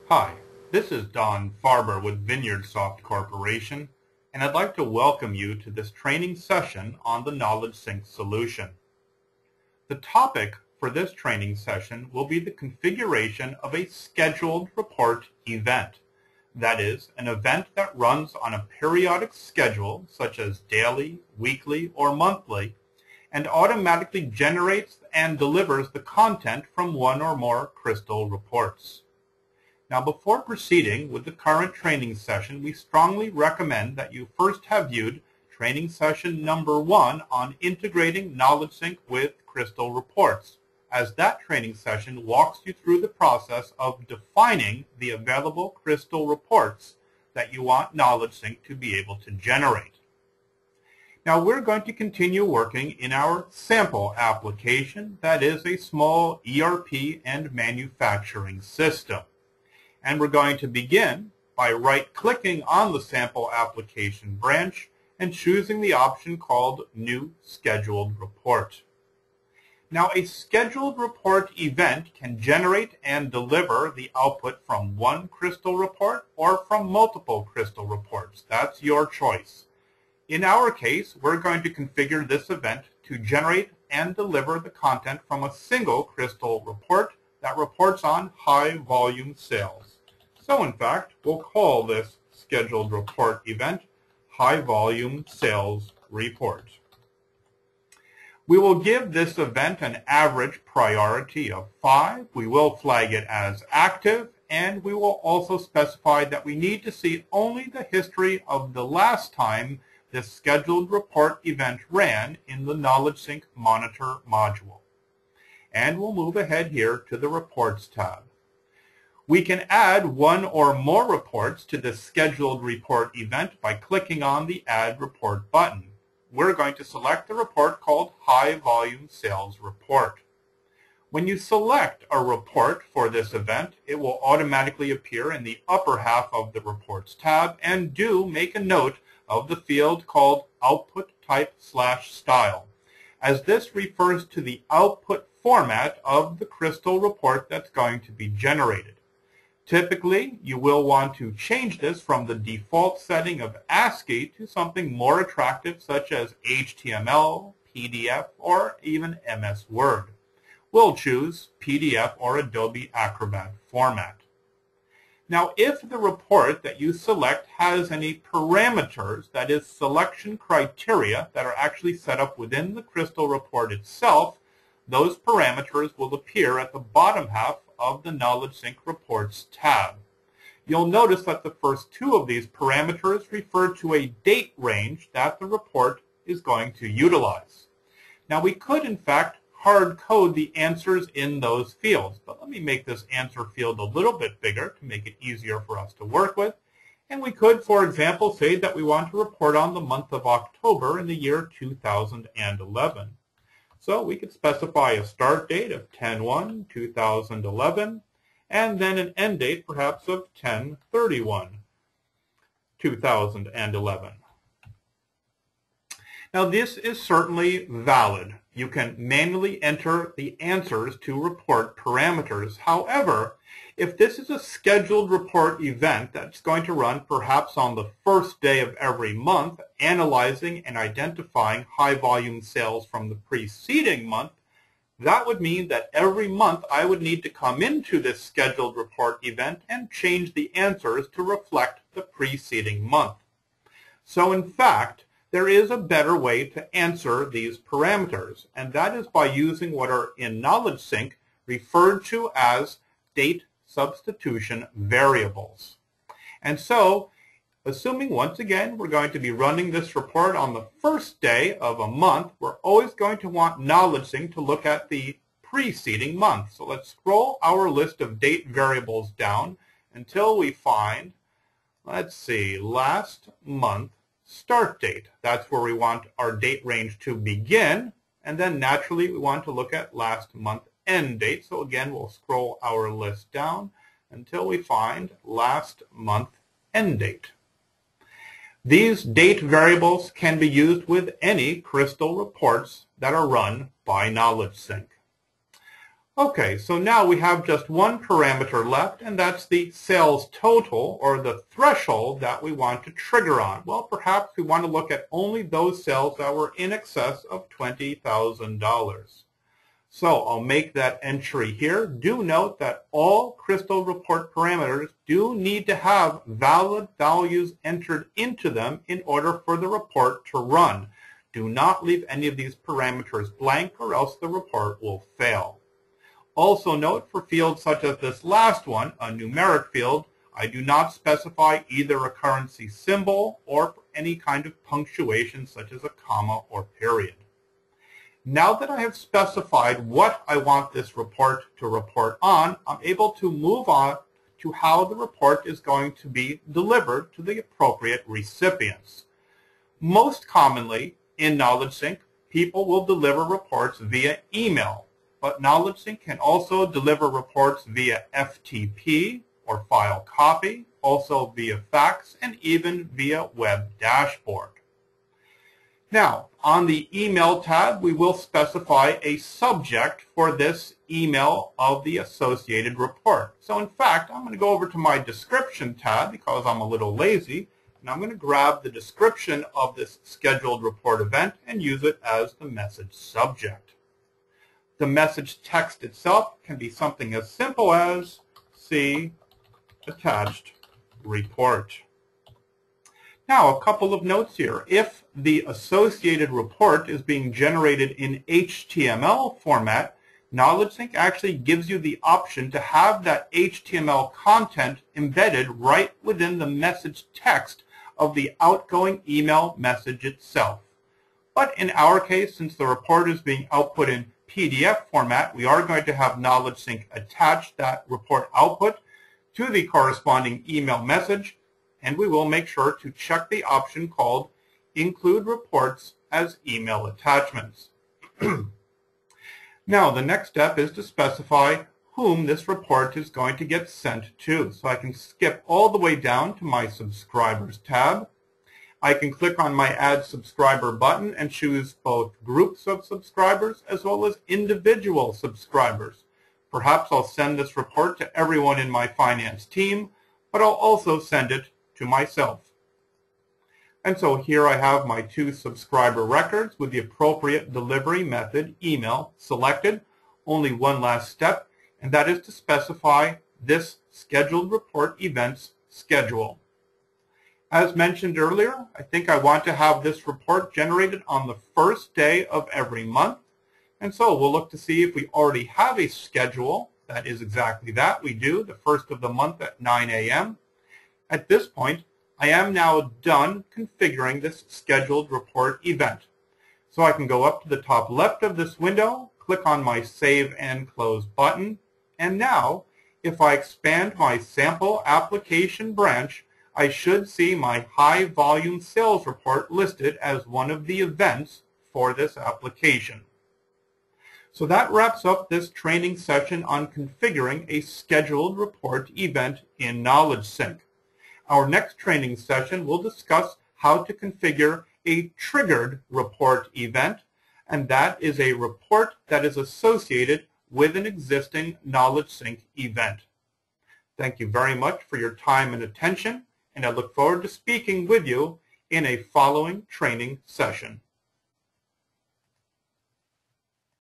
Hi, this is Don Farber with VineyardSoft Corporation, and I'd like to welcome you to this training session on the KnowledgeSync solution. The topic for this training session will be the configuration of a scheduled report event. That is, an event that runs on a periodic schedule, such as daily, weekly, or monthly, and automatically generates and delivers the content from one or more crystal reports. Now, before proceeding with the current training session, we strongly recommend that you first have viewed training session number 1 on integrating KnowledgeSync with crystal reports, as that training session walks you through the process of defining the available crystal reports that you want KnowledgeSync to be able to generate. Now, we're going to continue working in our sample application that is a small ERP and manufacturing system. And we're going to begin by right-clicking on the sample application branch and choosing the option called New Scheduled Report. Now, a scheduled report event can generate and deliver the output from one crystal report or from multiple crystal reports. That's your choice. In our case, we're going to configure this event to generate and deliver the content from a single crystal report that reports on high volume sales. So in fact, we'll call this scheduled report event High Volume Sales Report. We will give this event an average priority of 5. We will flag it as active, and we will also specify that we need to see only the history of the last time this scheduled report event ran in the KnowledgeSync Monitor module. And we'll move ahead here to the Reports tab. We can add one or more reports to the scheduled report event by clicking on the Add Report button. We're going to select the report called High Volume Sales Report. When you select a report for this event, it will automatically appear in the upper half of the Reports tab, and do make a note of the field called Output Type/Style, as this refers to the output format of the crystal report that's going to be generated. Typically, you will want to change this from the default setting of ASCII to something more attractive such as HTML, PDF, or even MS Word. We'll choose PDF or Adobe Acrobat format. Now, if the report that you select has any parameters, that is selection criteria, that are actually set up within the crystal report itself, those parameters will appear at the bottom half of the KnowledgeSync Reports tab. You'll notice that the first 2 of these parameters refer to a date range that the report is going to utilize. Now, we could, in fact, hard code the answers in those fields, but let me make this answer field a little bit bigger to make it easier for us to work with. And we could, for example, say that we want to report on the month of October in the year 2011. So we could specify a start date of 10/1/2011 and then an end date perhaps of 10/31/2011. Now, this is certainly valid. You can manually enter the answers to report parameters. However, if this is a scheduled report event that's going to run perhaps on the first day of every month, analyzing and identifying high volume sales from the preceding month, that would mean that every month I would need to come into this scheduled report event and change the answers to reflect the preceding month. So in fact, there is a better way to answer these parameters, and that is by using what are in KnowledgeSync referred to as date substitution variables. And so, assuming once again we're going to be running this report on the first day of a month, we're always going to want KnowledgeSync to look at the preceding month. So let's scroll our list of date variables down until we find, let's see, last month start date. That's where we want our date range to begin, and then naturally we want to look at last month end date. So again, we'll scroll our list down until we find last month end date. These date variables can be used with any crystal reports that are run by KnowledgeSync. Okay, so now we have just one parameter left, and that's the sales total, or the threshold that we want to trigger on. Well, perhaps we want to look at only those sales that were in excess of $20,000. So I'll make that entry here. Do note that all Crystal report parameters do need to have valid values entered into them in order for the report to run. Do not leave any of these parameters blank, or else the report will fail. Also note, for fields such as this last one, a numeric field, I do not specify either a currency symbol or any kind of punctuation such as a comma or period. Now that I have specified what I want this report to report on, I'm able to move on to how the report is going to be delivered to the appropriate recipients. Most commonly in KnowledgeSync, people will deliver reports via email. But KnowledgeSync can also deliver reports via FTP or file copy, also via fax, and even via web dashboard. Now, on the email tab, we will specify a subject for this email of the associated report. So in fact, I'm going to go over to my description tab because I'm a little lazy, and I'm going to grab the description of this scheduled report event and use it as the message subject. The message text itself can be something as simple as "See attached report." Now, a couple of notes here. If the associated report is being generated in HTML format, KnowledgeSync actually gives you the option to have that HTML content embedded right within the message text of the outgoing email message itself. But in our case, since the report is being output in PDF format, we are going to have KnowledgeSync attach that report output to the corresponding email message, and we will make sure to check the option called Include Reports as Email Attachments. Now, the next step is to specify whom this report is going to get sent to. So I can skip all the way down to my Subscribers tab. I can click on my Add Subscriber button and choose both groups of subscribers as well as individual subscribers. Perhaps I'll send this report to everyone in my finance team, but I'll also send it to myself. And so here I have my 2 subscriber records with the appropriate delivery method, email, selected. Only one last step, and that is to specify this scheduled report event's schedule. As mentioned earlier, I think I want to have this report generated on the first day of every month. And so we'll look to see if we already have a schedule. That is exactly that. We do, the first of the month at 9 a.m. At this point, I am now done configuring this scheduled report event. So I can go up to the top left of this window, click on my Save and Close button, and now, if I expand my sample application branch, I should see my high volume sales report listed as one of the events for this application. So that wraps up this training session on configuring a scheduled report event in KnowledgeSync. Our next training session will discuss how to configure a triggered report event, and that is a report that is associated with an existing KnowledgeSync event. Thank you very much for your time and attention, and I look forward to speaking with you in a following training session.